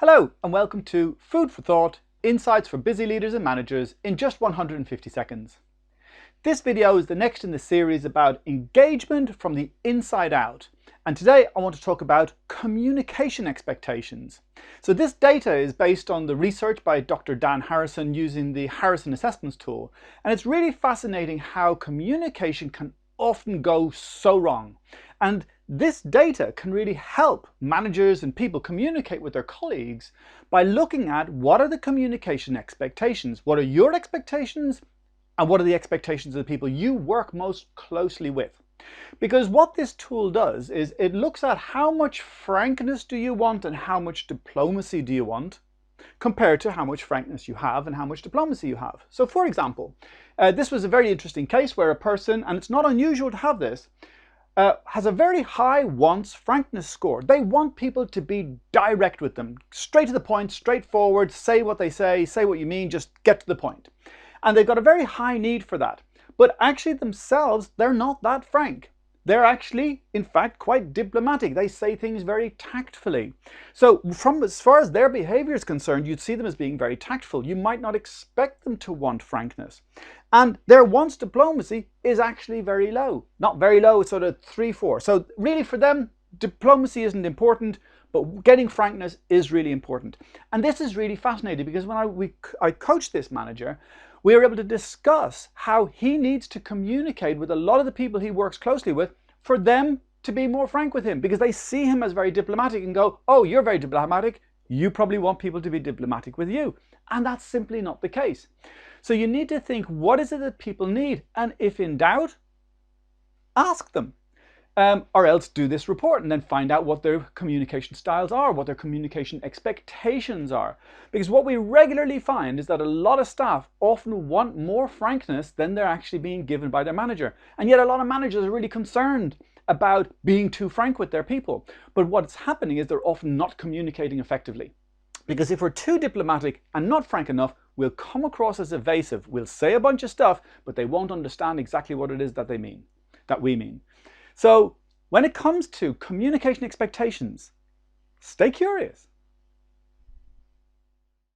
Hello and welcome to Food for Thought, Insights for Busy Leaders and Managers in just 150 seconds. This video is the next in the series about engagement from the inside out. And today I want to talk about communication expectations. So this data is based on the research by Dr. Dan Harrison using the Harrison Assessments tool. And it's really fascinating how communication can often go so wrong. And this data can really help managers and people communicate with their colleagues by looking at what are the communication expectations, what are your expectations, and what are the expectations of the people you work most closely with. Because what this tool does is it looks at how much frankness do you want and how much diplomacy do you want, compared to how much frankness you have and how much diplomacy you have. So for example, this was a very interesting case where a person, and it's not unusual to have this, has a very high wants frankness score. They want people to be direct with them, straight to the point, straightforward, say what they say what you mean, just get to the point. And they've got a very high need for that. But actually themselves, they're not that frank. They're actually, in fact, quite diplomatic. They say things very tactfully. So from as far as their behavior is concerned, you'd see them as being very tactful. You might not expect them to want frankness. And their wants diplomacy is actually very low. Not very low, it's sort of 3, 4. So really for them, diplomacy isn't important, but getting frankness is really important. And this is really fascinating because when I coached this manager, we were able to discuss how he needs to communicate with a lot of the people he works closely with for them to be more frank with him, because they see him as very diplomatic and go, oh, you're very diplomatic, you probably want people to be diplomatic with you. And that's simply not the case. So you need to think, what is it that people need? And if in doubt, ask them. Or else do this report and then find out what their communication styles are, what their communication expectations are. Because what we regularly find is that a lot of staff often want more frankness than they're actually being given by their manager. And yet a lot of managers are really concerned about being too frank with their people. But what's happening is they're often not communicating effectively. Because if we're too diplomatic and not frank enough, we'll come across as evasive. We'll say a bunch of stuff, but they won't understand exactly what it is that we mean. So when it comes to communication expectations, stay curious.